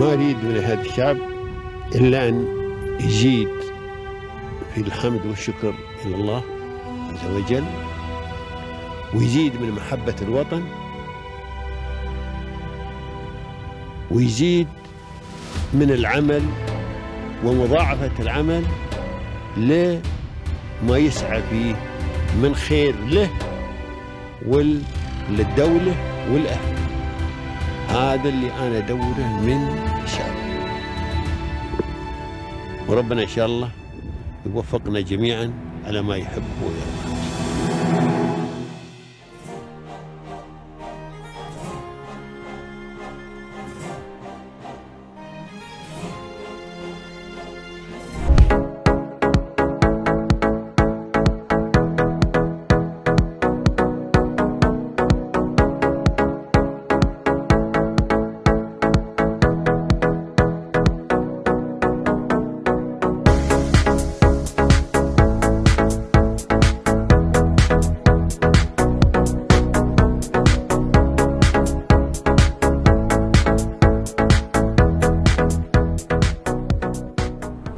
ما أريد من هذا الشعب إلا أن يزيد في الحمد والشكر إلى الله عز وجل، ويزيد من محبة الوطن، ويزيد من العمل ومضاعفة العمل لما يسعى فيه من خير له وللدولة والأهل. هذا اللي أنا أدوره من الشعب، وربنا إن شاء الله يوفقنا جميعا على ما يحب ويرضى.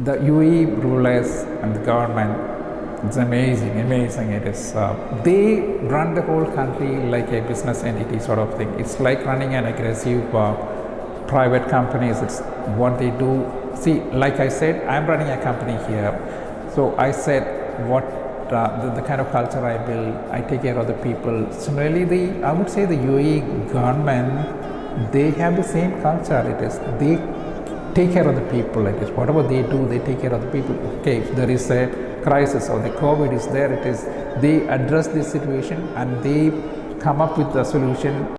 The UAE rulers and the government, it's amazing it is. They run the whole country like a business entity sort of thing. It's like running an aggressive private companies. It's what they do. See, like I said, I'm running a company here. So I said what the kind of culture I build, I take care of the people. Similarly, I would say the UAE government, they have the same culture. It is, they take care of the people. It is whatever they do, they take care of the people. Okay, if there is a crisis or the COVID is there, it is they address this situation and they come up with a solution.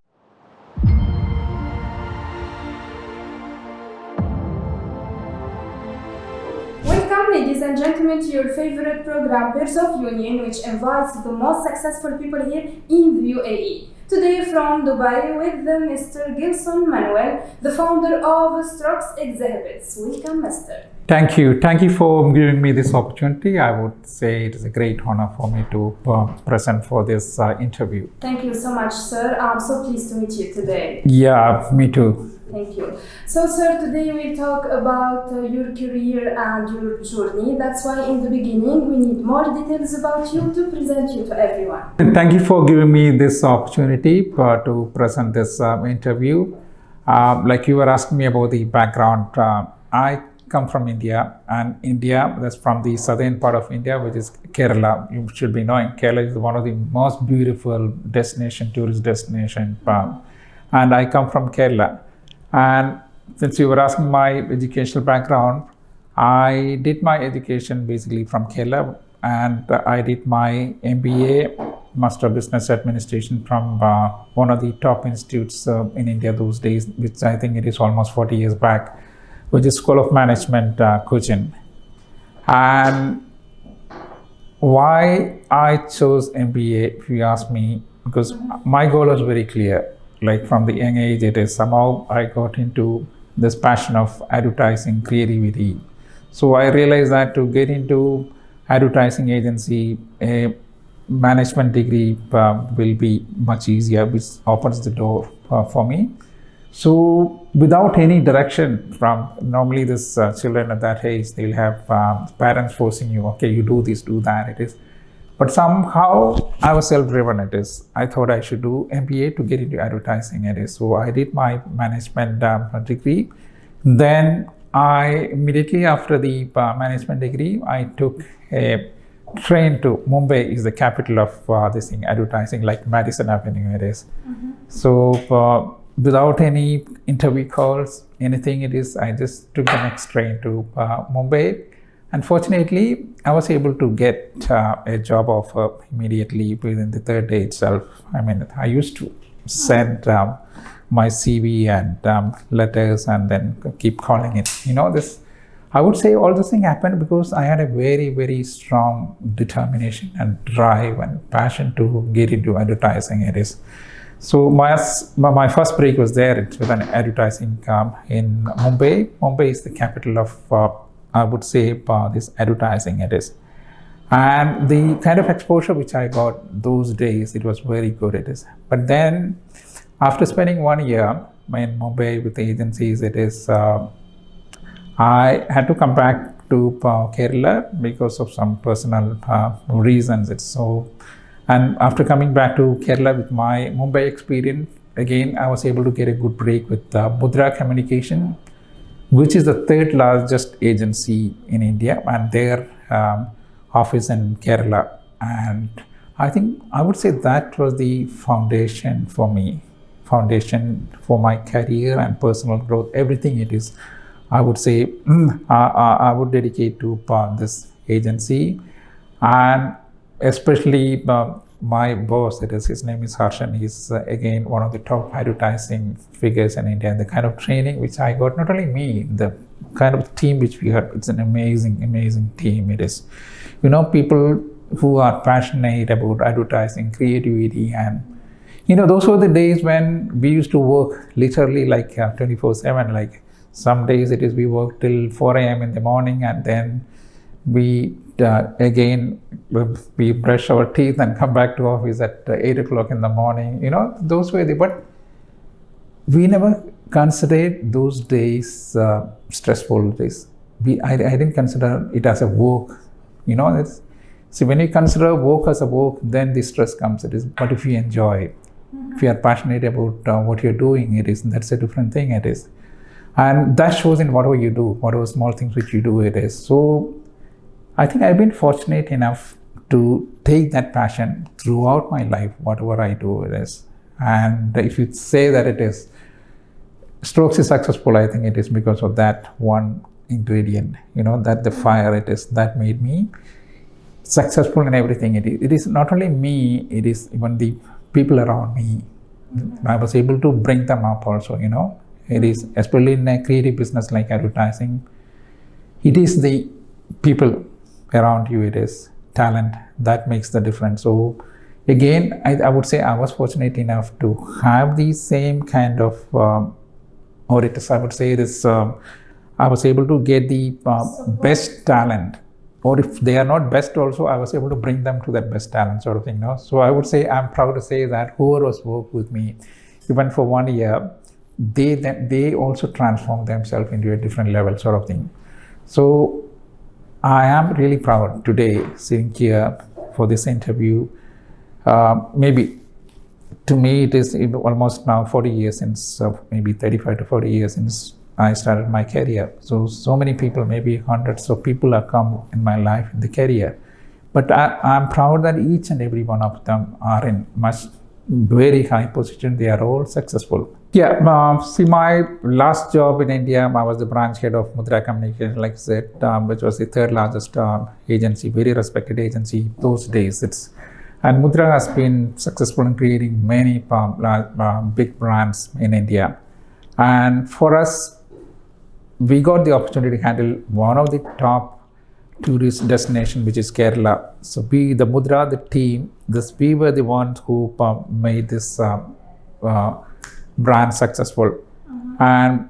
Welcome, ladies and gentlemen, to your favorite program, Pairs of Union, which invites the most successful people here in the UAE. Today from Dubai with Mr. Gilson Manuel, the founder of Strokes Exhibits. Welcome, Mr. Thank you. Thank you for giving me this opportunity. I would say it is a great honor for me to present for this interview. Thank you so much, sir. I'm so pleased to meet you today. Yeah, me too. Thank you. So, sir, today we'll talk about your career and your journey. That's why in the beginning we need more details about you to present you to everyone. Thank you for giving me this opportunity to present this interview. Like you were asking me about the background, I come from India, and India, that's from the southern part of India, which is Kerala. You should be knowing Kerala is one of the most beautiful tourist destination. And I come from Kerala. And since you were asking my educational background, I did my education basically from Kerala, and I did my MBA, Master of Business Administration, from one of the top institutes in India those days, which I think it is almost 40 years back, which is School of Management, Cochin. And why I chose MBA, if you ask me, because my goal was very clear. Like from the young age, it is somehow I got into this passion of advertising, creativity. So I realized that to get into advertising agency, a management degree will be much easier, which opens the door for me. So without any direction from normally this children at that age, they'll have parents forcing you, okay, you do this, do that, it is. But somehow I was self-driven. It is. I thought I should do MBA to get into advertising. It is. So I did my management degree. Then I immediately after the management degree, I took a train to Mumbai. Is the capital of this thing, advertising, like Madison Avenue. It is. So without any interview calls, anything, it is. I just took the next train to Mumbai. Unfortunately, I was able to get a job offer immediately within the third day itself. I mean, I used to send my CV and letters and then keep calling it. You know, this, I would say all this thing happened because I had a very, very strong determination and drive and passion to get into advertising. It is. So my first break was there. It's with an advertising in Mumbai. Mumbai is the capital of I would say this advertising. It is. And the kind of exposure which I got those days, it was very good. It is. But then after spending 1 year, in Mumbai with the agencies, it is I had to come back to Kerala because of some personal reasons. It's so, and after coming back to Kerala with my Mumbai experience, again I was able to get a good break with Mudra Communication, which is the third largest agency in India, and their office in Kerala. And I think I would say that was the foundation for me, foundation for my career and personal growth. Everything it is, I would say, I would dedicate to this agency, and especially my boss. It is, his name is Harshan. He's again one of the top advertising figures in India. And the kind of training which I got, not only me, the kind of team which we had, it's an amazing team. It is, people who are passionate about advertising, creativity, and those were the days when we used to work literally like 24/7. Like some days it is we work till 4 a.m. in the morning, and then we again we brush our teeth and come back to office at 8 o'clock in the morning. Those were but we never considered those days stressful days. I didn't consider it as a work. See, when you consider work as a work, then the stress comes. It is, but if you enjoy it, if you are passionate about what you're doing, that's a different thing. It is, and that shows in whatever you do, whatever small things which you do. It is so. I think I've been fortunate enough to take that passion throughout my life, whatever I do. It is, and if you say that it is, Strokes is successful, I think it is because of that one ingredient. That the fire it is that made me successful in everything. It is not only me, it is even the people around me. I was able to bring them up also. It is, especially in a creative business like advertising, it is the people around you, it is talent that makes the difference. So again, I would say I was fortunate enough to have the same kind of or it is, I would say it is I was able to get the best talent, or if they are not best also, I was able to bring them to that best talent sort of thing. So I would say, I'm proud to say that whoever was worked with me, even for 1 year, they also transformed themselves into a different level sort of thing. So I am really proud today sitting here for this interview. Maybe to me it is almost now 40 years since, maybe 35 to 40 years since I started my career. So many people, maybe hundreds of people have come in my life in the career. But I'm proud that each and every one of them are in very high position. They are all successful. Yeah, see, my last job in India, I was the branch head of Mudra Communication, like I said, which was the third largest agency, very respected agency those days. And Mudra has been successful in creating many big brands in India. And for us, we got the opportunity to handle one of the top tourist destination, which is Kerala. So the Mudra, the team, we were the ones who made this brand successful. And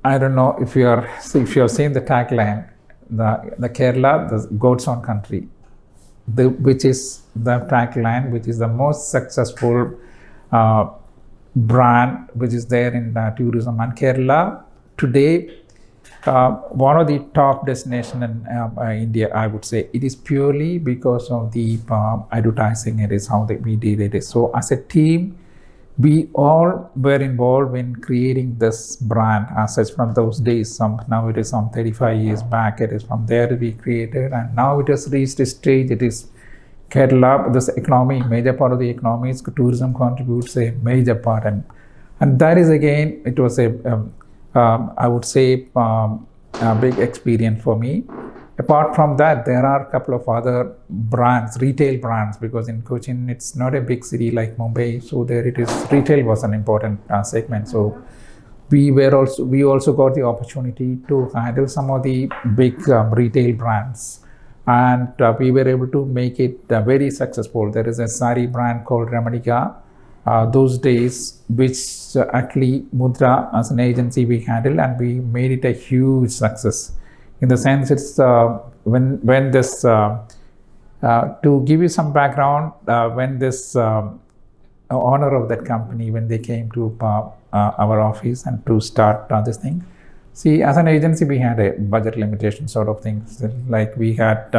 I don't know if you have seen the tagline, the Kerala, the God's own country, which is the tagline, which is the most successful brand which is there in tourism. And Kerala today, one of the top destinations in India, I would say. It is purely because of the advertising. It is how we did it. So as a team, we all were involved in creating this brand as such from those days. Now it is some 35 years back. It is from there we created, and now it has reached a stage. It is Kerala, this economy, major part of the economy is tourism contributes a major part, and that is again, it was I would say a big experience for me. Apart from that, there are a couple of other brands, retail brands, because in Cochin, it's not a big city like Mumbai. So there it is, retail was an important segment. So we also got the opportunity to handle some of the big retail brands. And we were able to make it very successful. There is a sari brand called Ramanika. Those days, which actually Mudra as an agency we handled, and we made it a huge success. In the sense, it's when this to give you some background, when this owner of that company, when they came to our office and to start this thing, see, as an agency, we had a budget limitation sort of thing. Like we had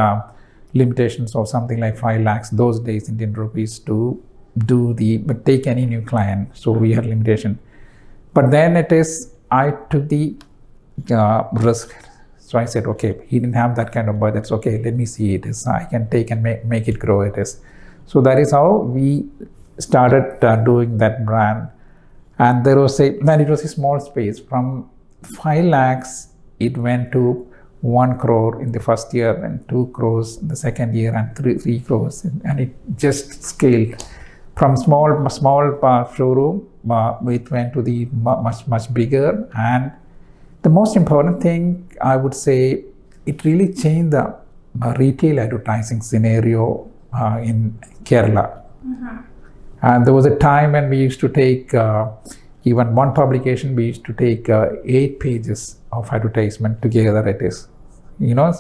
limitations of something like 5 lakhs those days Indian rupees to but take any new client. So we had limitation. But then I took the risk. So I said, okay, he didn't have that kind of budget. Okay, let me see it is. I can take and make it grow. It is. So that is how we started doing that brand. And it was a small space. From 5 lakhs, it went to 1 crore in the first year, and 2 crores in the second year, and 3 crores. And it just scaled. From small showroom, it went to the much bigger. And the most important thing, I would say, it really changed the retail advertising scenario in Kerala. Mm-hmm. And there was a time when we used to take, even one publication, we used to take 8 pages of advertisement together. It is,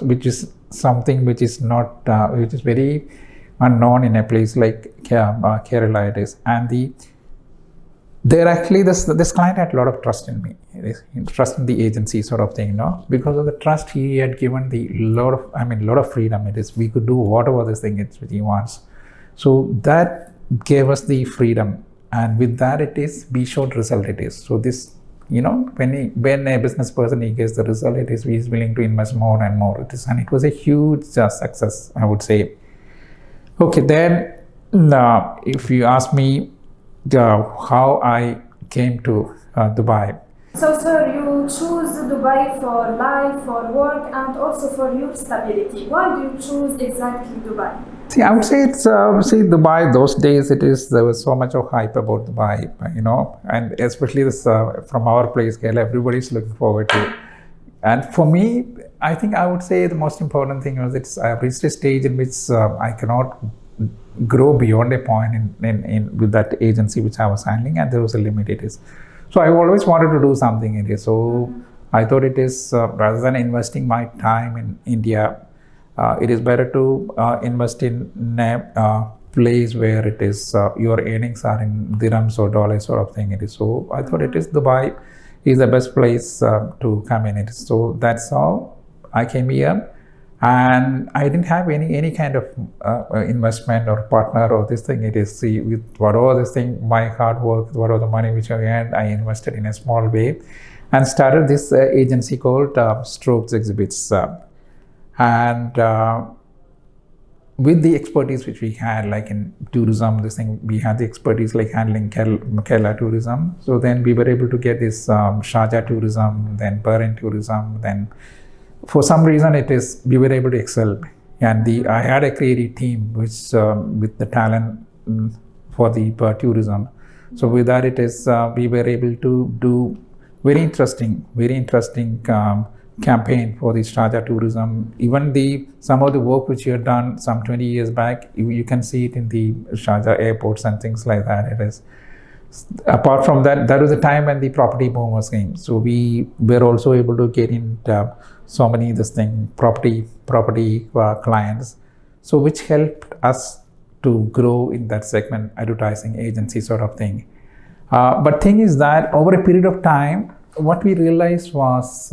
which is something which is not, which is very unknown in a place like Kerala. It is, and this client had a lot of trust in me. Trust in the agency sort of thing, because of the trust he had given lot of freedom. It is, we could do whatever this thing is which he wants. So that gave us the freedom, and with that we showed result. It is, so this, when a business person, he gets the result, he is willing to invest more and more. It is, and it was a huge success, I would say. Okay, then if you ask me how I came to Dubai. So, sir, you choose Dubai for life, for work, and also for your stability. Why do you choose exactly Dubai? See, I would say it's Dubai. Those days, there was so much of hype about Dubai, and especially this from our place, Kerala, everybody's looking forward to it. And for me, I think I would say the most important thing was I reached a stage in which I cannot grow beyond a point in with that agency which I was handling, and there was a limit. It is. So I always wanted to do something in it. So I thought it is, rather than investing my time in India, it is better to invest in a place where it is your earnings are in dirhams or dollars sort of thing. It is. So I thought it is Dubai is the best place to come in. It is. So that's how I came here. And I didn't have any kind of investment or partner or this thing. It is, see, with whatever this thing, my hard work, whatever the money which I earned, I invested in a small way and started this agency called Strokes Exhibits. And with the expertise which we had, like in tourism, this thing, we had the expertise like handling Kerala tourism. So then we were able to get this Sharjah tourism, then Bahrain tourism, then for some reason we were able to excel, and I had a creative team which with the talent for the tourism. So with that we were able to do very interesting campaign for the Sharjah tourism. Even some of the work which you had done some 20 years back, you can see it in the Sharjah airports and things like that. It is. Apart from that was a time when the property boom was going. So we were also able to get into so many property clients, so which helped us to grow in that segment, advertising agency sort of thing. But thing is that over a period of time, what we realized was,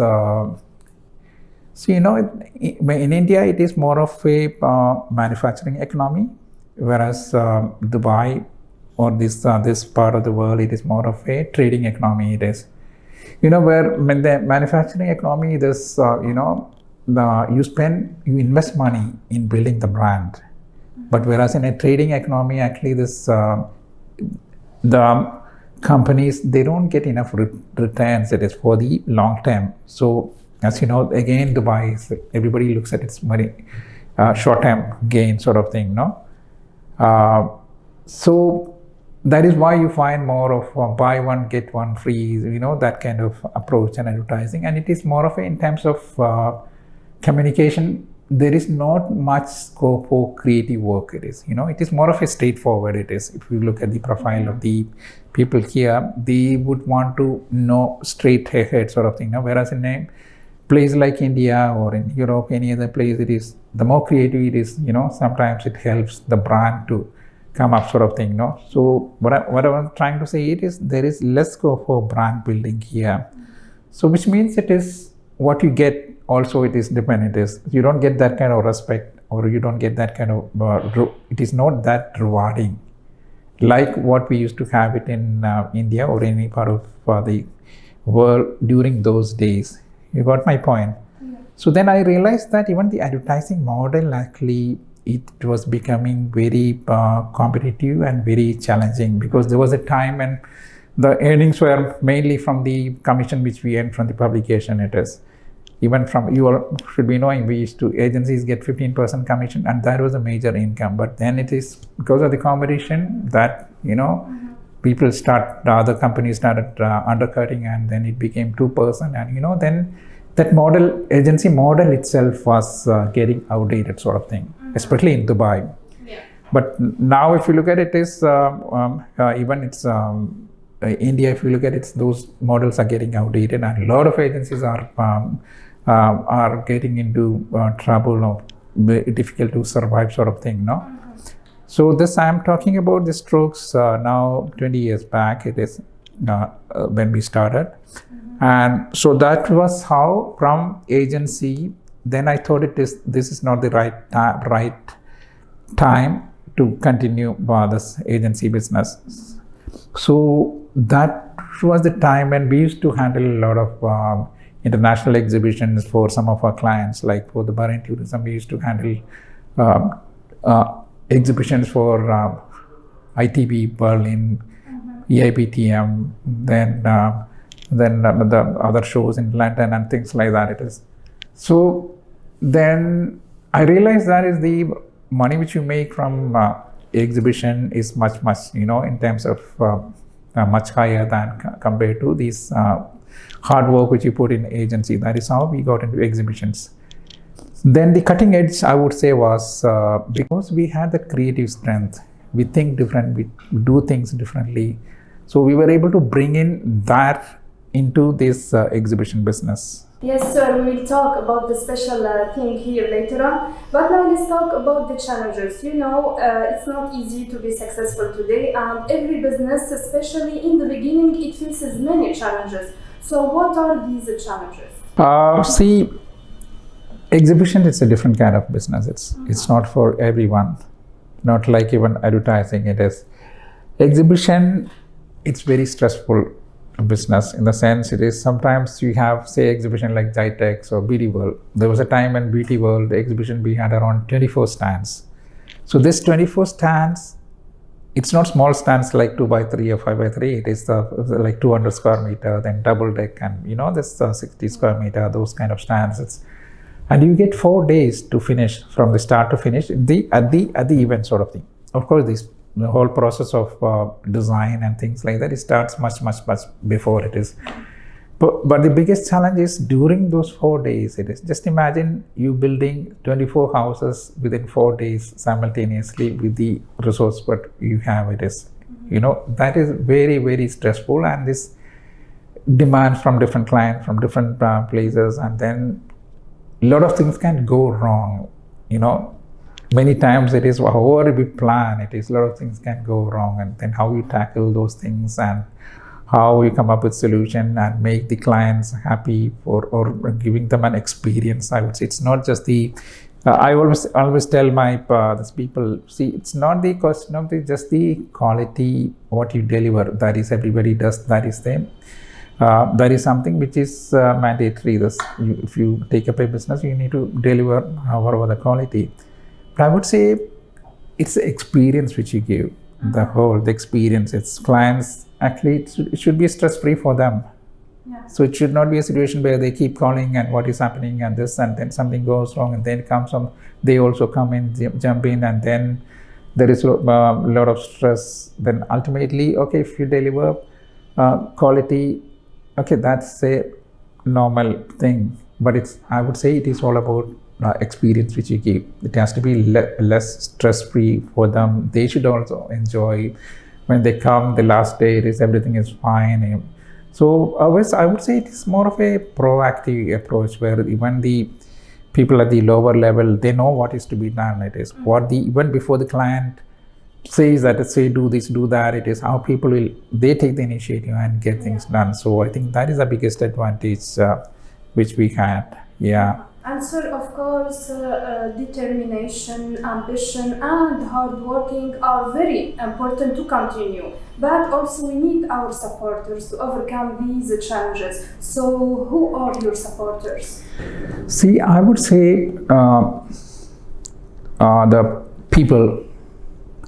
in India it is more of a manufacturing economy, whereas Dubai or this part of the world, it is more of a trading economy. It is, where when the manufacturing economy, this you invest money in building the brand, but whereas in a trading economy, actually the companies, they don't get enough returns. It is for the long term. So as you know, again, Dubai is, everybody looks at its money short term gain sort of thing, so that is why you find more of buy one get one free, that kind of approach and advertising. And it is more of in terms of communication, there is not much scope for creative work. It is, it is more of a straightforward. It is, if you look at the profile of the people here, they would want to know straight ahead sort of thing. Whereas in a place like India or in Europe, any other place, it is, the more creative it is, sometimes it helps the brand to come up, sort of thing, no? So what I'm trying to say it is there is less scope for brand building here. So which means it is what you get also it is dependent. Is you don't get that kind of respect, or you don't get that kind of it is not that rewarding like what we used to have it in India or any part of the world during those days. You got my point? Yeah. So then I realized that even the advertising model actually it was becoming very competitive and very challenging, because there was a time when the earnings were mainly from the commission which we earned from the publication. It is even from, you all should be knowing, we used to, agencies get 15% commission, and that was a major income. But then it is because of the competition that, you know, people the other companies started undercutting, and then it became 2%. And, you know, then that model, agency model itself was getting outdated, sort of thing, especially in Dubai. Yeah. But now if you look at it, is even it's India, if you look at it, those models are getting outdated, and a lot of agencies are getting into trouble or difficult to survive, sort of thing, no? So this I'm talking about the strokes now 20 years back. It is when we started, and so that was how from agency. Then I thought this is not the right time to continue this agency business. So that was the time when we used to handle a lot of international exhibitions for some of our clients. Like for the Bahrain tourism, we used to handle exhibitions for ITB Berlin, EIBTM, then the other shows in London and things like that. It is. So then I realized that is the money which you make from exhibition is much, you know, in terms of much higher than compared to these hard work which you put in agency. That is how we got into exhibitions. Then the cutting edge, I would say, was because we had the creative strength. We think different, we do things differently. So we were able to bring in that into this exhibition business. Yes, sir, we will talk about the special thing here later on. But now let's talk about the challenges. You know, it's not easy to be successful today, and every business, especially in the beginning, it faces many challenges. So what are these challenges? See, exhibition is a different kind of business. It's not for everyone. Not like even advertising. It is exhibition. It's very stressful business in the sense it is sometimes you have, say, exhibition like Jitex or Beauty World. There was a time when Beauty World, the exhibition, we had around 24 stands. So this 24 stands, it's not small stands like 2x3 or 5x3. It is like 200 square meter, then double deck, and you know this 60 square meter, those kind of stands. And you get 4 days to finish, from the start to finish at the event, sort of thing. Of course, the whole process of design and things like that, it starts much before it is. But the biggest challenge is during those 4 days. It is just imagine you building 24 houses within 4 days simultaneously with the resource what you have. It is, you know, that is very stressful, and this demands from different clients from different places, and then a lot of things can go wrong, you know. Many times it is however we plan, it is a lot of things can go wrong, and then how you tackle those things and how you come up with solution and make the clients happy or giving them an experience. I would say it's not just the I always tell my these people, see, it's not the question of just the quality what you deliver. That is everybody does. That is them. That is something which is mandatory. If you take up a business, you need to deliver however the quality. But I would say it's the experience which you give, the experience. It's clients, actually it should be stress-free for them. Yeah. So it should not be a situation where they keep calling and what is happening and this, and then something goes wrong, and then they also come in, jump in, and then there is a lot of stress. Then ultimately, okay, if you deliver quality, okay, that's a normal thing. But I would say it is all about experience which you give. It has to be less stress-free for them. They should also enjoy when they come. The last day, everything is fine. So I would say it is more of a proactive approach, where even the people at the lower level, they know what is to be done. It is what even before the client says that say do this, do that. It is how people will they take the initiative and get things done. So I think that is the biggest advantage which we had. Yeah. And sir, of course, determination, ambition, and hard working are very important to continue. But also, we need our supporters to overcome these challenges. So, who are your supporters? See, I would say the people.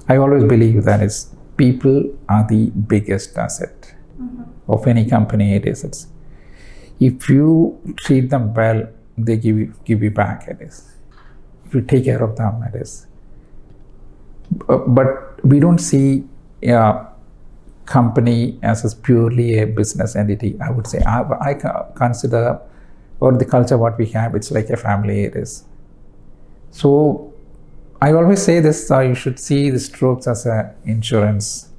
I always believe that is people are the biggest asset of any company. It is. It's, if you treat them well, they give you back. It is. If you take care of them, it is. But we don't see a company as purely a business entity. I would say I consider, or the culture what we have, it's like a family. It is. So I always say this: you should see the strokes as an insurance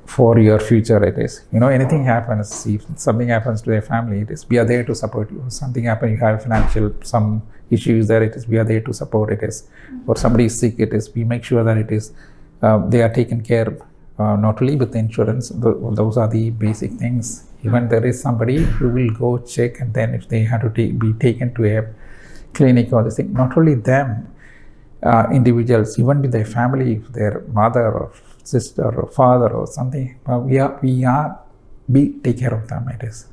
for your future. It is, anything happens, if something happens to a family, it is, we are there to support you. Something happens, you have financial, some issues there, it is, we are there to support. It is, or somebody is sick, it is, we make sure that it is, they are taken care of, not only with the insurance, those are the basic things. Even there is somebody who will go check, and then if they have to be taken to a clinic or this thing, not only them, individuals, even with their family, their mother or sister or father or something, we take care of them. It is,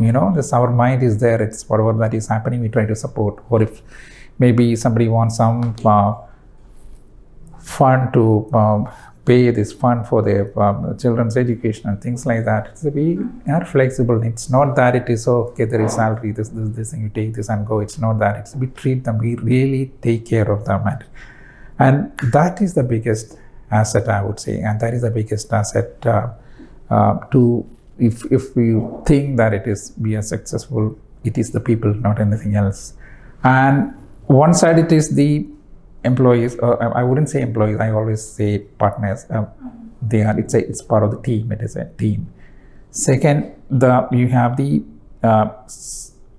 this our mind is there. It's whatever that is happening, we try to support. Or if maybe somebody wants some fund to pay this fund for their children's education and things like that. So we are flexible. It's not that it is okay, there is salary, this thing, you take this and go. It's not that. It's we treat them, we really take care of them, and that is the biggest asset, I would say, and that is the biggest asset to if we think that it is we are successful, it is the people, not anything else. And one side it is the employees, I wouldn't say employees, I always say partners. They are, it's part of the team. It is a team. Second, you have the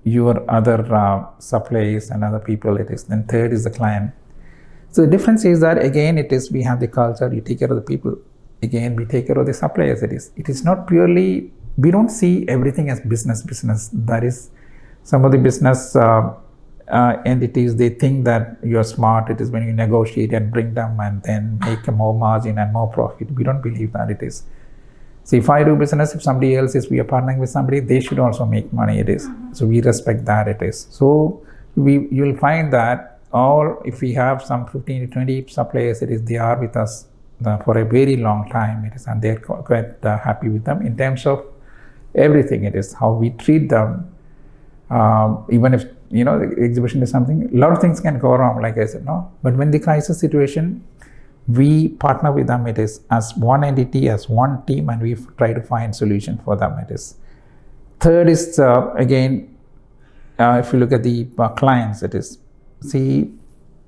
your other suppliers and other people. It is. Then third is the client. So the difference is that again it is, we have the culture, you take care of the people. Again, we take care of the suppliers. It is not purely, we don't see everything as business. That is, some of the business entities, they think that you're smart. It is when you negotiate and bring them and then make a more margin and more profit. We don't believe that it is. So if I do business, if somebody else is, we are partnering with somebody, they should also make money. It is. So we respect that. It is. So you'll find that if we have some 15 to 20 suppliers, it is, they are with us for a very long time. It is, and they're quite happy with them in terms of everything. It is how we treat them. Even if the exhibition is something, a lot of things can go wrong, like I said, no. But when the crisis situation, we partner with them. It is as one entity, as one team, and we try to find solution for them. It is. Third is again, if you look at the clients, it is. See,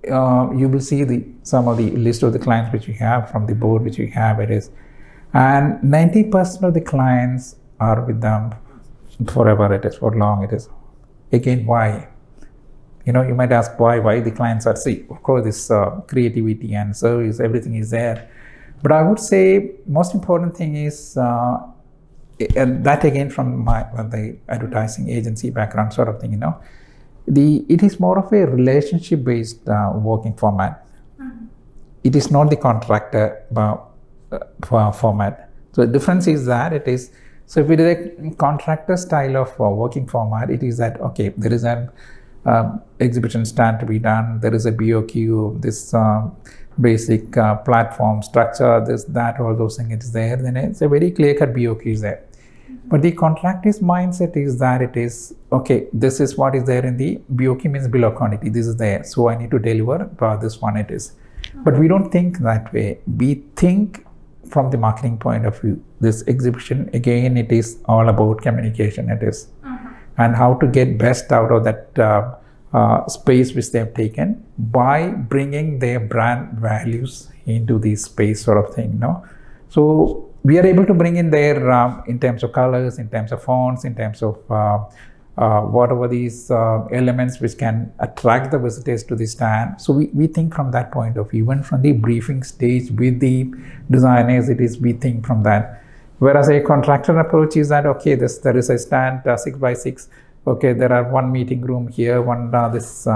you will see some of the list of the clients which we have from the board which we have. It is, and 90% of the clients are with them forever. It is, for long. It is. Again, why? You might ask why the clients are, see, of course, this creativity and service, everything is there. But I would say most important thing is, and that again from the advertising agency background sort of thing, it is more of a relationship-based working format. It is not the contractor format. So the difference is that it is, so if it is a contractor style of working format, it is that, okay, there is an exhibition stand to be done, there is a BOQ, this basic platform structure, this, that, all those things, it is there, then it's a very clear-cut BOQ is there. But the contractor's mindset is that it is, okay, this is what is there in the BOQ, means bill of quantity, this is there, so I need to deliver this one it is. But we don't think that way. We think from the marketing point of view. This exhibition, again, it is all about communication, it is. And how to get best out of that space which they have taken by bringing their brand values into the space sort of thing, So we are able to bring in there in terms of colors, in terms of fonts, in terms of whatever these elements which can attract the visitors to the stand. So we think from that point of view. Even from the briefing stage with the designers, we think from that. Whereas a contractor approach is that, okay, there is a stand 6 by 6. Okay, there are one meeting room here, one this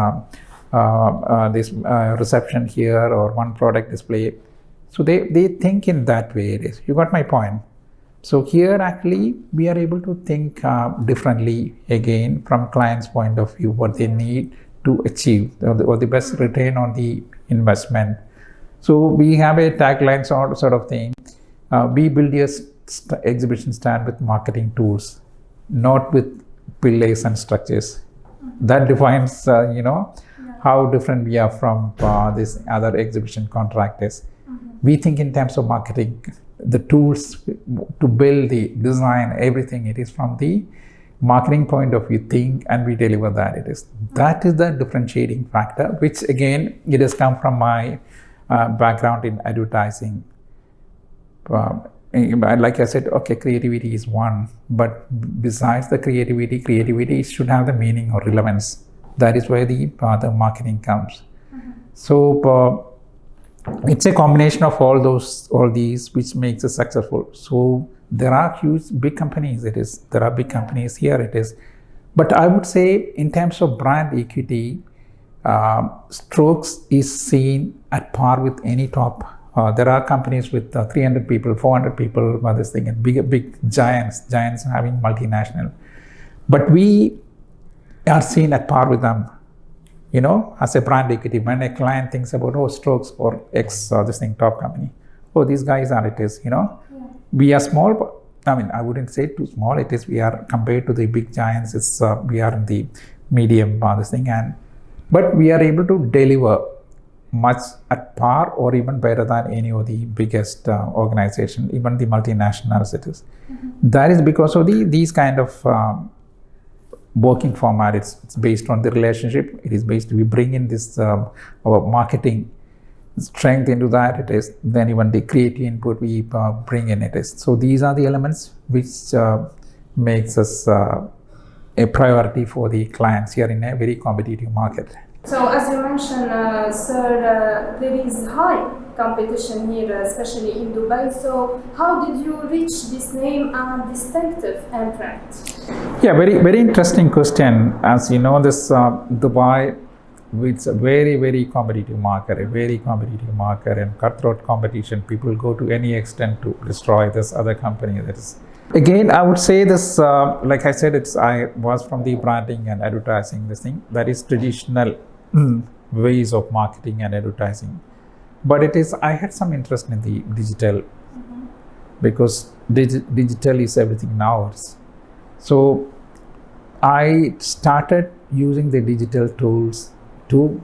reception here, or one product display. So they think in that way. It is. You got my point. So here actually we are able to think differently again from client's point of view, what they need to achieve or the best return on the investment. So we have a tagline sort of thing. We build a exhibition stand with marketing tools, not with pillars and structures. That defines, how different we are from these other exhibition contractors. We think in terms of marketing. The tools to build the design, everything, it is from the marketing point of view think, and we deliver that. That is the differentiating factor, which again, it has come from my background in advertising. Like I said, okay, creativity is one, but besides the creativity should have the meaning or relevance. That is where the marketing comes. So it's a combination of all these which makes it successful. So there are big companies. There are big companies here. But I would say in terms of brand equity, Strokes is seen at par with any top. There are companies with 300 people, 400 people, this thing, and big giants having multinational. But we are seen at par with them. As a brand equity, when a client thinks about, Strokes or X top company, these guys are We are small, but I wouldn't say too small. We are compared to the big giants. We are in the medium but we are able to deliver much at par or even better than any of the biggest organization, even the multinationals. That is because of these kind of working format. It's based on the relationship. We bring in this our marketing strength into that. Then even the creative input we bring in. So these are the elements which makes us a priority for the clients here in a very competitive market. So as you mentioned, sir, there is high competition here, especially in Dubai. So how did you reach this name and distinctive imprint? Yeah, very interesting question. As you know, this Dubai, it's a very competitive market, and cutthroat competition. People go to any extent to destroy this other company. Again, I would say this, like I said, I was from the branding and advertising, that is traditional ways of marketing and advertising. But I had some interest in the digital, because digital is everything now. So I started using the digital tools to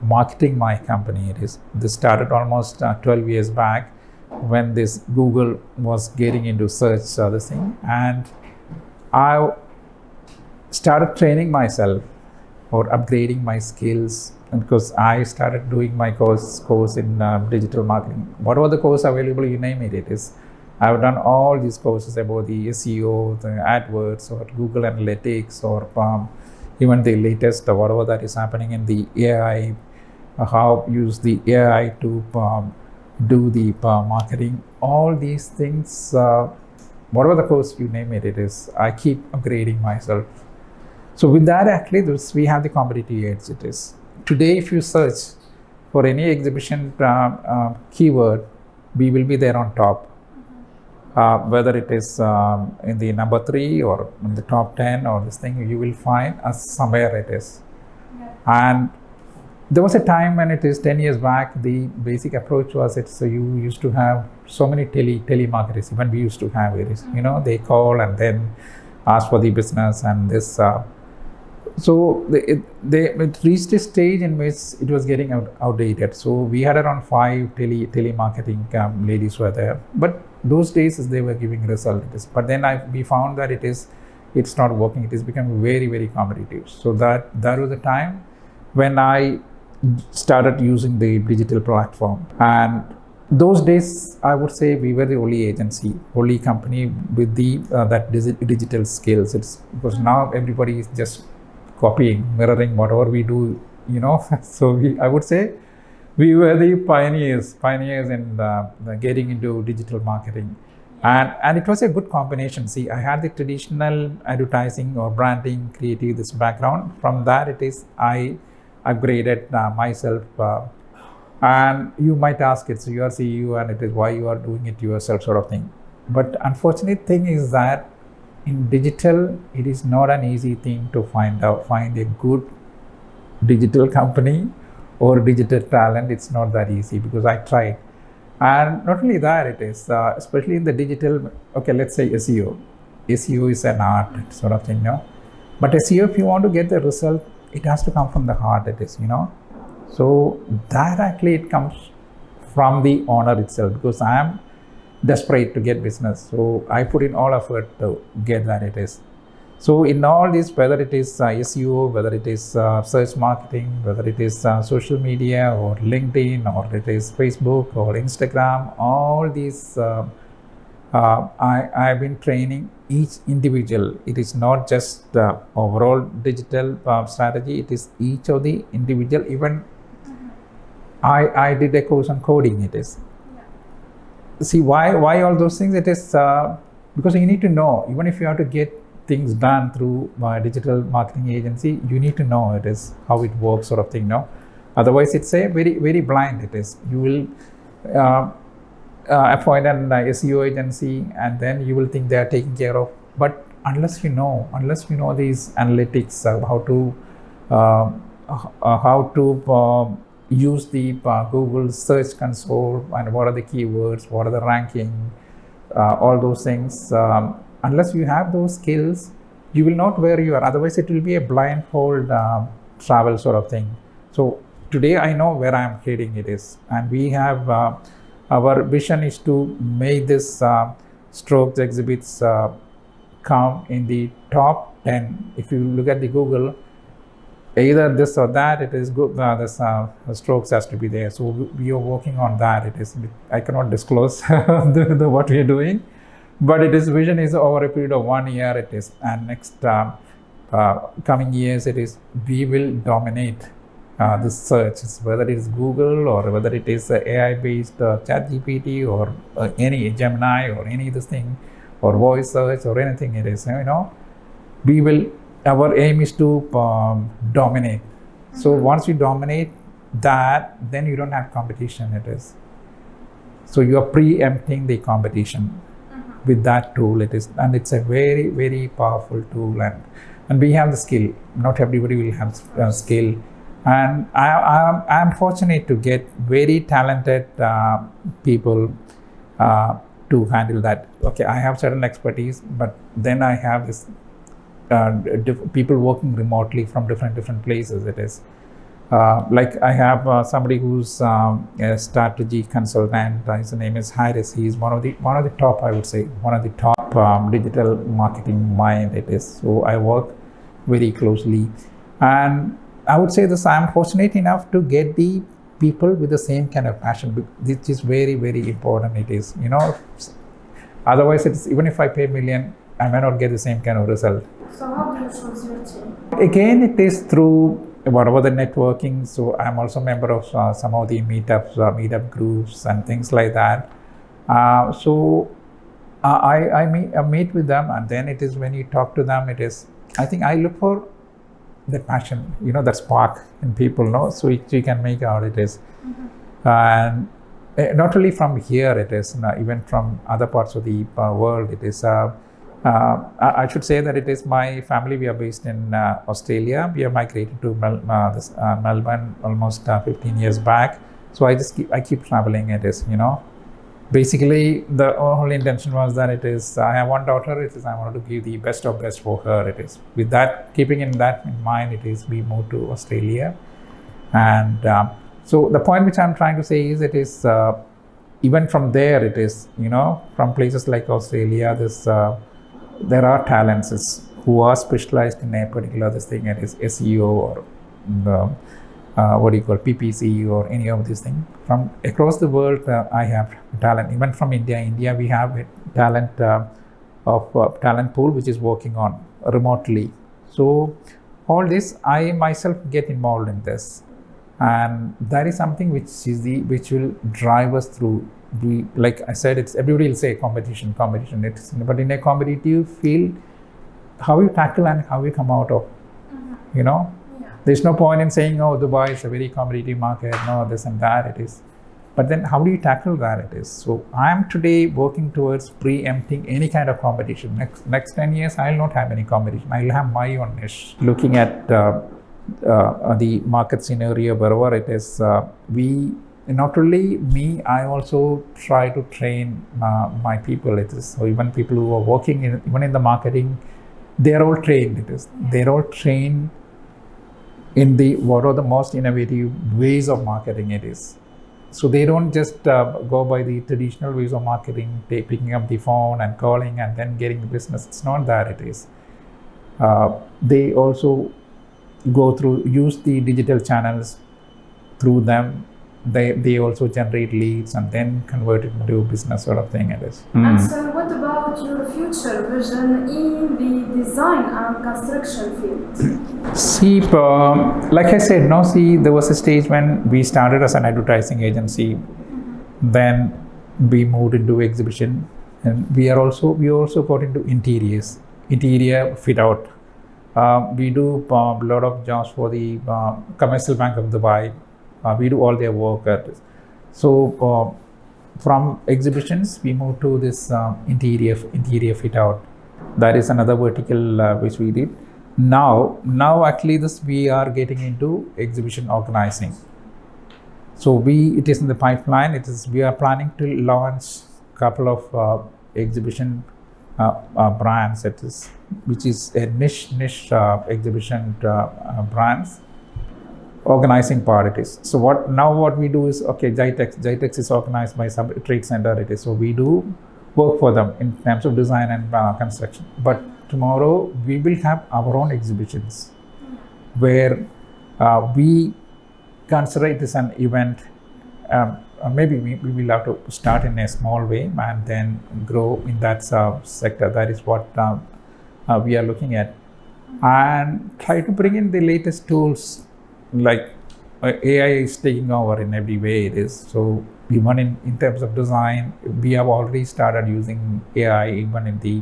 marketing my company. This started almost 12 years back, when this Google was getting into search and I started training myself or upgrading my skills, because I started doing my course in digital marketing. Whatever the course available, you name it, I've done all these courses about the SEO, the AdWords, or Google Analytics, or even the latest whatever that is happening in the AI, how use the AI to do the marketing. All these things, whatever the course you name it, I keep upgrading myself. So with that, actually, we have the competitive edge. Today, if you search for any exhibition keyword, we will be there on top. Whether it is in the number 3 or in the top 10 or you will find us somewhere . And there was a time when 10 years back, the basic approach was so you used to have so many telemarketers. Even we used to have it. They call and then ask for the business and this. So it reached a stage in which it was getting outdated. So we had around 5 telemarketing ladies were there. But those days they were giving results. But then we found that it's not working. It is becoming very competitive. So that was the time when I started using the digital platform, and those days, I would say we were the only agency, only company with the that digital skills. It's because now everybody is just copying, mirroring whatever we do, you know. So I would say we were the pioneers in getting into digital marketing. And it was a good combination. See, I had the traditional advertising or branding, creative, this background. From that, it is I upgraded myself. And you might ask, it's your CEO and it is why you are doing it yourself, sort of thing. But unfortunate thing is that in digital, it is not an easy thing to find a good digital company or digital talent. It's not that easy, because I tried. And not only that, it is especially in the digital, okay, let's say SEO. SEO is an art, sort of thing, you know. But SEO, if you want to get the result, it has to come from the heart, it is, you know. So that actually it comes from the owner itself, because I am desperate to get business. So I put in all effort to get that it is. So in all this, whether it is SEO, whether it is search marketing, whether it is social media or LinkedIn, or it is Facebook or Instagram, all these I've been training each individual. It is not just the overall digital strategy, it is each of the individual. Even I did a course on coding, it is. See, why all those things? It is because you need to know, even if you have to get things done through my digital marketing agency, you need to know it is how it works, sort of thing, no? Otherwise, it's a very blind, it is. You will appoint an SEO agency and then you will think they are taking care of. But unless you know these analytics, how to use the Google search console, and what are the keywords, what are the ranking, all those things. Unless you have those skills, you will not where you are. Otherwise, it will be a blindfold travel, sort of thing. So today I know where I am heading, it is. And we have, our vision is to make this strokes exhibits come in the top 10. If you look at the Google, either this or that, it is good. This strokes has to be there. So we are working on that. It is. I cannot disclose what we are doing, but it is vision is over a period of 1 year. It is, and next coming years, it is. We will dominate the search, whether it is Google or whether it is AI-based ChatGPT or any Gemini or any of this thing, or voice search or anything. It is. You know, we will. Our aim is to dominate. So once you dominate that, then you don't have competition, it is. So you are preempting the competition with that tool, it is. And it's a very powerful tool, and we have the skill. Not everybody will have skill. And I am fortunate to get very talented people to handle that. Okay, I have certain expertise, but then I have this people working remotely from different places. It is like I have somebody who's a strategy consultant. His name is Harris. He's one of the top, I would say, one of the top digital marketing mind. It is. So I work very closely, and I would say this. I'm fortunate enough to get the people with the same kind of passion, which is very important. It is, you know. Otherwise, it's even if I pay $1 million, I may not get the same kind of result. So how do you choose your team? Again, it is through whatever the networking. So I'm also a member of some of the meetup groups and things like that. So I meet with them, and then it is when you talk to them, it is, I think I look for that passion, you know, that spark in people, no? So you can make out it is. And not only from here, it is, even from other parts of the world, it is. I should say that it is my family. We are based in Australia. We have migrated to Melbourne almost 15 years back. So I keep traveling. It is, you know, basically the whole intention was that it is. I have one daughter. It is. I wanted to give the best of best for her. It is. With that, keeping that in mind, it is. We moved to Australia, and so the point which I'm trying to say is it is. Even from there, it is, you know, from places like Australia, this. There are talents who are specialized in a particular this thing, it is SEO or what do you call PPC or any of these things. From across the world, I have talent. Even from India we have a talent talent pool which is working on remotely. So all this, I myself get involved in this, and that is something which will drive us through. Like I said, it's everybody will say competition. It's, but in a competitive field, how you tackle and how you come out of, there's no point in saying, oh, Dubai is a very competitive market, no, this and that it is. But then how do you tackle that it is? So I am today working towards preempting any kind of competition. Next 10 years, I will not have any competition. I will have my own niche. Looking at the market scenario, wherever it is, not only me, I also try to train my people. It is so even people who are working even in the marketing, they are all trained. They're all trained in what are the most innovative ways of marketing it is. So they don't just go by the traditional ways of marketing, picking up the phone and calling and then getting the business. It's not that it is. They also use the digital channels. Through them, they also generate leads and then convert it into business sort of thing it is. And so what about your future vision in the design and construction field? See, like I said, there was a stage when we started as an advertising agency. Then we moved into exhibition, and we also got into interior fit out. We do a lot of jobs for the Commercial Bank of Dubai. We do all their work at this. So from exhibitions, we moved to this interior fit out. That is another vertical which we did. Now actually we are getting into exhibition organizing. So it is in the pipeline. We are planning to launch a couple of exhibition brands. Which is a niche exhibition brands. Organizing part it is. So what we do is, okay, Jitex is organized by some trade center it is. So we do work for them in terms of design and construction. But tomorrow we will have our own exhibitions where we consider it as an event. Maybe we will have to start in a small way and then grow in that sector. That is what we are looking at, and try to bring in the latest tools. Like AI is taking over in every way it is. So even in terms of design, we have already started using AI even in the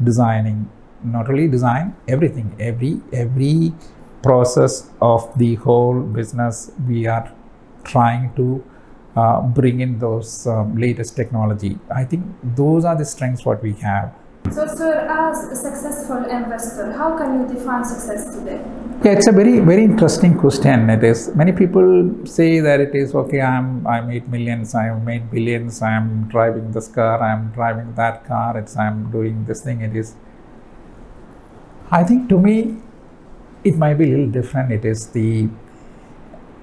designing. Not only design, everything, every process of the whole business, we are trying to bring in those latest technology. I think those are the strengths what we have. So, sir, as a successful investor, how can you define success today? Yeah, it's a very, very interesting question. It is. Many people say that it is okay. I made millions. I made billions. I am driving this car. I am driving that car. I am doing this thing. It is. I think to me, it might be a little different. It is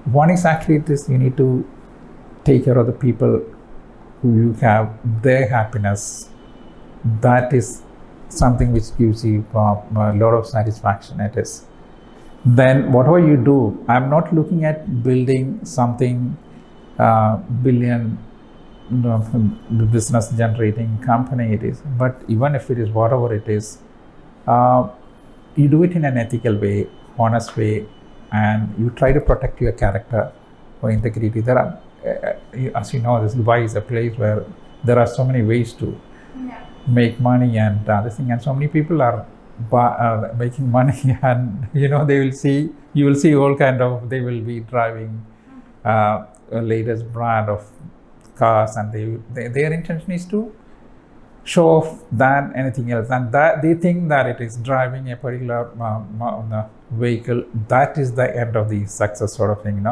one is actually it is you need to take care of the people who you have, their happiness. That is something which gives you a lot of satisfaction. It is. Then whatever you do, I'm not looking at building something billion business generating company it is. But even if it is whatever it is, you do it in an ethical way, honest way, and you try to protect your character or integrity. There are, as you know, Dubai is a place where there are so many ways to make money and this thing, and so many people are making money, and you will see all kind of, they will be driving a latest brand of cars, and their intention is to show off than anything else, and that they think that it is driving a particular vehicle, that is the end of the success sort of thing,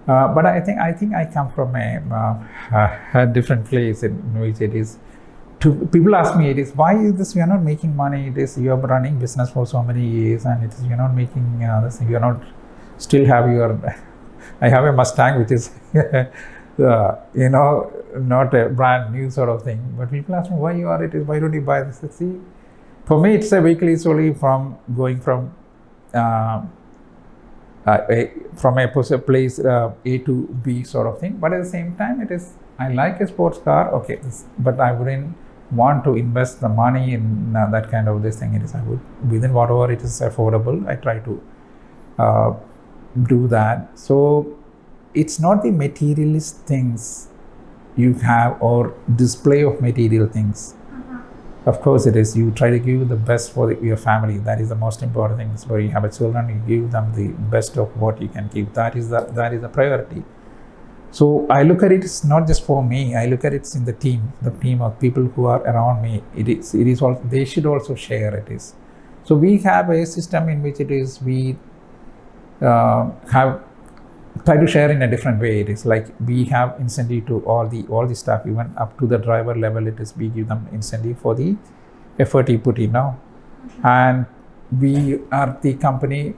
but I think I come from a different place in which it is. People ask me, it is, why is this, we are not making money, it is, you are running business for so many years, and it is, you are not making this, you are not, still have your, I have a Mustang which is, not a brand new sort of thing, but people ask me, why you are, it is, why don't you buy this? See, for me it's a vehicle is only from going from from a place A to B sort of thing. But at the same time, it is, I like a sports car, okay, but I wouldn't want to invest the money in that kind of this thing. It is, I would, within whatever it is affordable, I try to do that. So it's not the materialist things you have or display of material things. Of course it is, you try to give the best for your family. That is the most important thing. So you have a children, you give them the best of what you can give. That is the priority. So I look at it, it's not just for me. I look at it in the team of people who are around me. It is also, they should also share it is. So we have a system in which it is, we have try to share in a different way. It is like we have incentive to all the staff, even up to the driver level. It is, we give them incentive for the effort you put in now. And we are the company.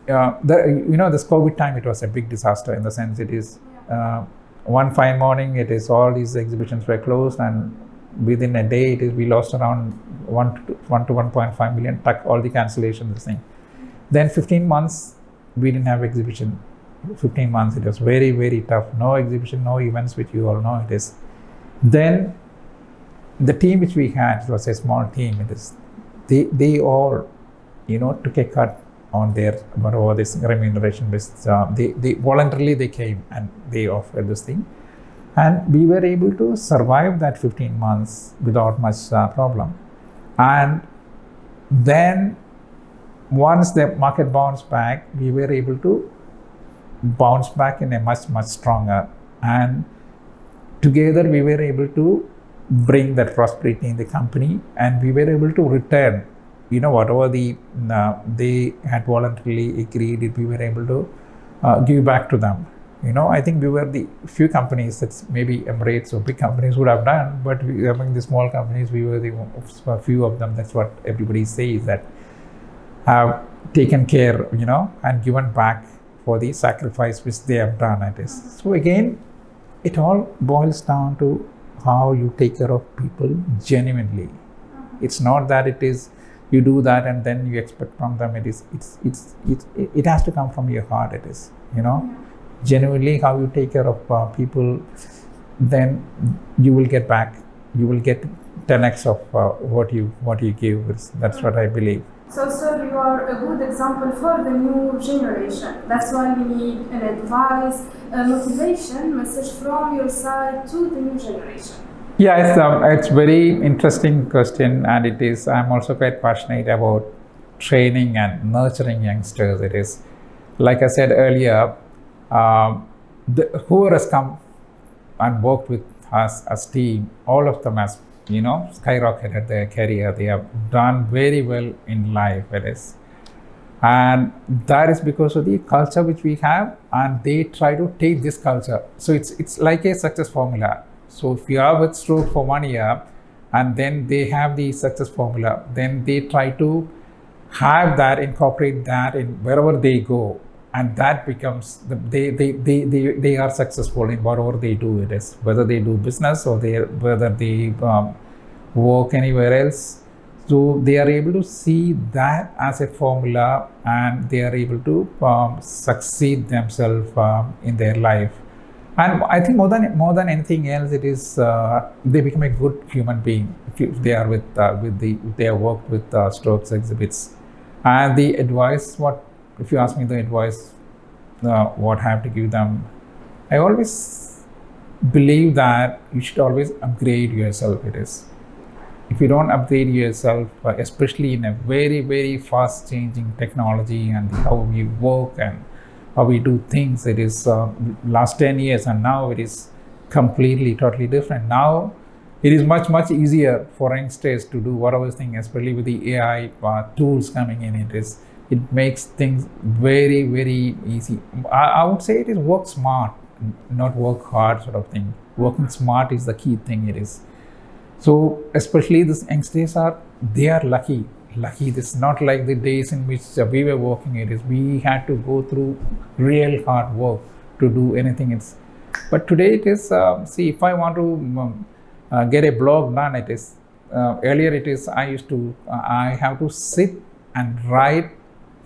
This COVID time, it was a big disaster in the sense it is. One fine morning, it is all these exhibitions were closed, and within a day, it is, we lost around 1 to 1.5 million. All the cancellations, the thing. Then 15 months, we didn't have exhibition. 15 months, it was very, very tough. No exhibition, no events, which you all know it is. Then the team which we had, it was a small team. It is, they all, took a cut on their whatever this remuneration based. They voluntarily they came and they offered this thing, and we were able to survive that 15 months without much problem. And then once the market bounced back, we were able to bounce back in a much stronger, and together we were able to bring that prosperity in the company, and we were able to return whatever they had voluntarily agreed, we were able to give back to them. I think we were the few companies that maybe Emirates or big companies would have done, but among the small companies, we were the few of them. That's what everybody says, that have taken care, and given back for the sacrifice which they have done. It is. So again, it all boils down to how you take care of people genuinely. It's not that it is you do that and then you expect from them. It has to come from your heart. It is, genuinely how you take care of people, then you will get back. You will get 10x of what you give. That's what I believe. So, sir, you are a good example for the new generation. That's why we need an advice, a motivation message from your side to the new generation. Yeah, it's very interesting question, and it is. I'm also quite passionate about training and nurturing youngsters. It is, like I said earlier, whoever has come and worked with us as team, all of them has skyrocketed their career. They have done very well in life. It is, and that is because of the culture which we have, and they try to take this culture. So it's like a success formula. So if you are with stroke for 1 year and then they have the success formula, then they try to have that, incorporate that in wherever they go, and that becomes they are successful in whatever they do. It is, whether they do business or whether they work anywhere else. So they are able to see that as a formula, and they are able to succeed themselves in their life. And I think more than anything else, it is they become a good human being if they are if they have worked with strokes exhibits. And the advice, if you ask me the advice, what I have to give them, I always believe that you should always upgrade yourself. It is, if you don't upgrade yourself, especially in a very, very fast changing technology and how we work and how we do things, it is last 10 years and now it is completely, totally different. Now it is much easier for youngsters to do whatever thing, especially with the AI tools coming in. It makes things very, very easy. I would say it is work smart, not work hard sort of thing. Working smart is the key thing. It is. So especially these youngsters they are lucky. This is not like the days in which we were working. It is, we had to go through real hard work to do anything. But today it is, see, if I want to get a blog done, it is, earlier it is, I have to sit and write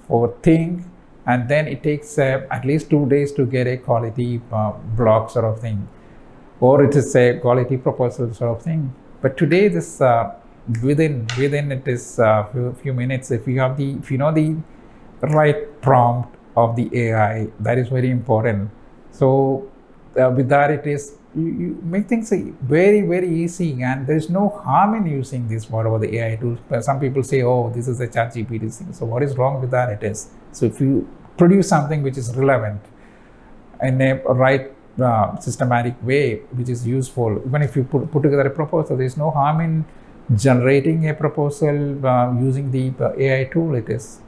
or think and then it takes at least 2 days to get a quality blog sort of thing, or it is a quality proposal sort of thing. But today, this within it is few minutes. If you know the right prompt of the AI, that is very important. So with that, it is you make things very easy, and there is no harm in using this whatever the AI tools. Some people say, oh, this is a ChatGPT thing. So what is wrong with that? It is. So if you produce something which is relevant in a right systematic way, which is useful, even if you put together a proposal, there is no harm in generating a proposal using the AI tool. It is.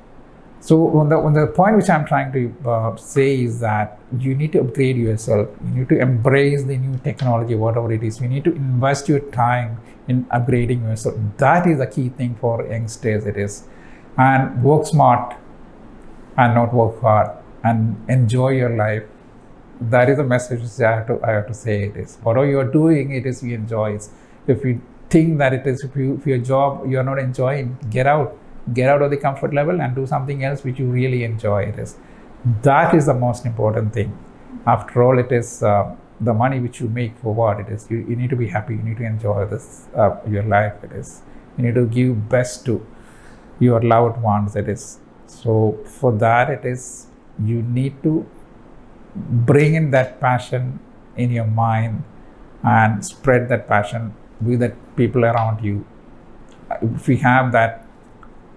So on the point which I'm trying to say is that you need to upgrade yourself. You need to embrace the new technology, whatever it is. You need to invest your time in upgrading yourself. That is the key thing for youngsters. It is, and work smart and not work hard, and enjoy your life. That is the message I have to say. It is whatever you are doing, it is you enjoy it. If you think that it is if your job you are not enjoying, get out of the comfort level and do something else which you really enjoy. It is that is the most important thing. After all, it is the money which you make for what it is. You need to be happy. You need to enjoy this your life. It is you need to give best to your loved ones. It is. So for that, it is you need to bring in that passion in your mind and spread that passion with the people around you. If you have that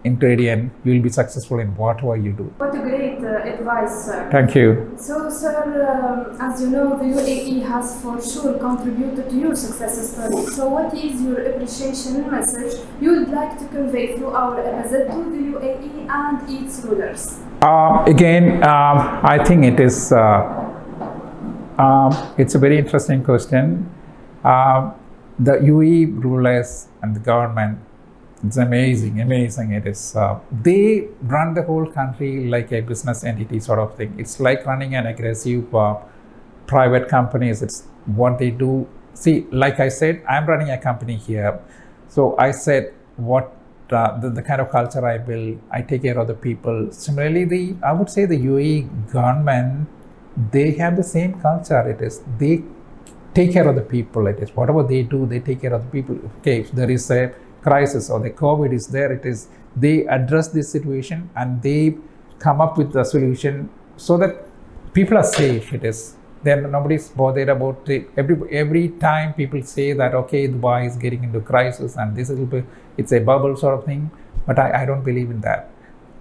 ingredient, you will be successful in whatever you do. What a great advice, sir. Thank you. So, sir, as you know, the UAE has for sure contributed to your success story. So, what is your appreciation message you would like to convey through our visit to the UAE and its rulers? I think it is. It's a very interesting question. The UAE rulers and the government, it's amazing. It is. They run the whole country like a business entity sort of thing. It's like running an aggressive private companies. It's what they do. See, like I said, I'm running a company here. So I said what the kind of culture I build, I take care of the people. Similarly, I would say the UAE government, they have the same culture. It is. They take care of the people. It is. Whatever they do, they take care of the people. Okay, if there is a crisis or the COVID is there, it is they address this situation and they come up with the solution so that people are safe. It is then nobody's bothered about it. Every time people say that okay, Dubai is getting into crisis and this is it's a bubble sort of thing, but I don't believe in that.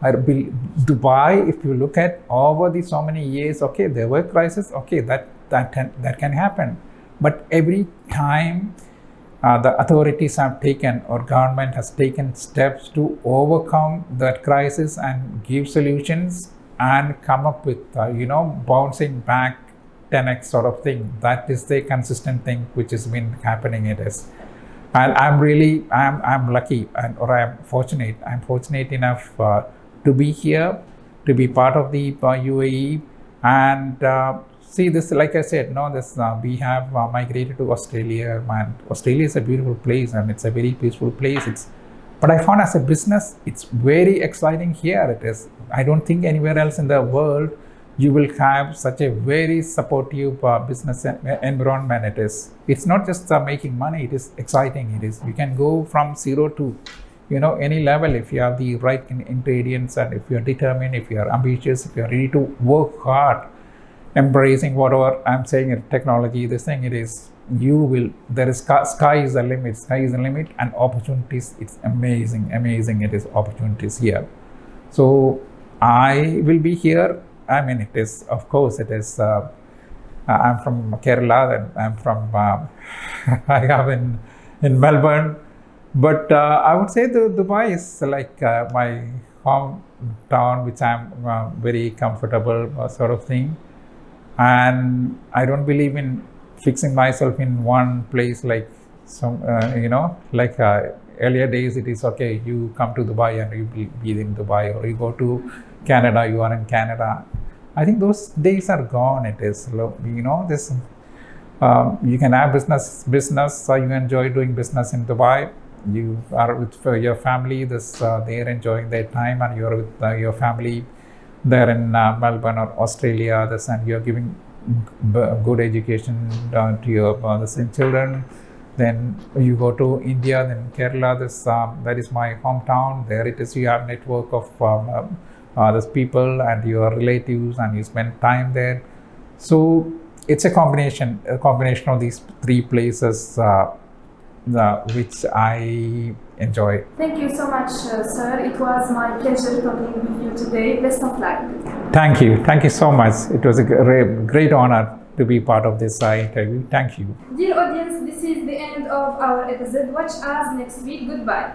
Dubai, if you look at over the so many years, okay, there were crises, okay, that can happen, but every time the authorities have taken or government has taken steps to overcome that crisis and give solutions and come up with bouncing back 10x sort of thing. That is the consistent thing which has been happening. It is, and I'm lucky or I'm fortunate enough to be here, to be part of the UAE, and see this, like I said, we have migrated to Australia, and Australia is a beautiful place and it's a very peaceful place. But I found as a business, it's very exciting here. It is. I don't think anywhere else in the world you will have such a very supportive business environment. It is. It's not just making money. It is exciting. It is. You can go from zero to, any level if you have the right ingredients and if you are determined, if you are ambitious, if you are ready to work hard, embracing whatever I'm saying in technology, this thing, it is, there is sky is the limit, and opportunities, it's amazing, it is opportunities here. So I will be here. I mean, it is, of course, it is, I'm from Kerala and I'm from, I am in Melbourne, but I would say Dubai is like my hometown, which I'm very comfortable sort of thing. And I don't believe in fixing myself in one place like some, earlier days it is okay, you come to Dubai and you will be in Dubai, or you go to Canada, you are in Canada. I think those days are gone. It is, this, you can have business, so you enjoy doing business in Dubai. You are with your family, they're enjoying their time and you're with your family there in Melbourne or Australia, and you're giving good education to your the same children. Then you go to India, then Kerala. That is my hometown. There it is. You have network of those people and your relatives, and you spend time there. So it's a combination of these three places which I enjoy. Thank you so much, sir. It was my pleasure talking with you today. Best of luck. Thank you so much. It was a great honor to be part of this interview. Thank you. Dear audience, this is the end of our episode. Watch us next week. Goodbye.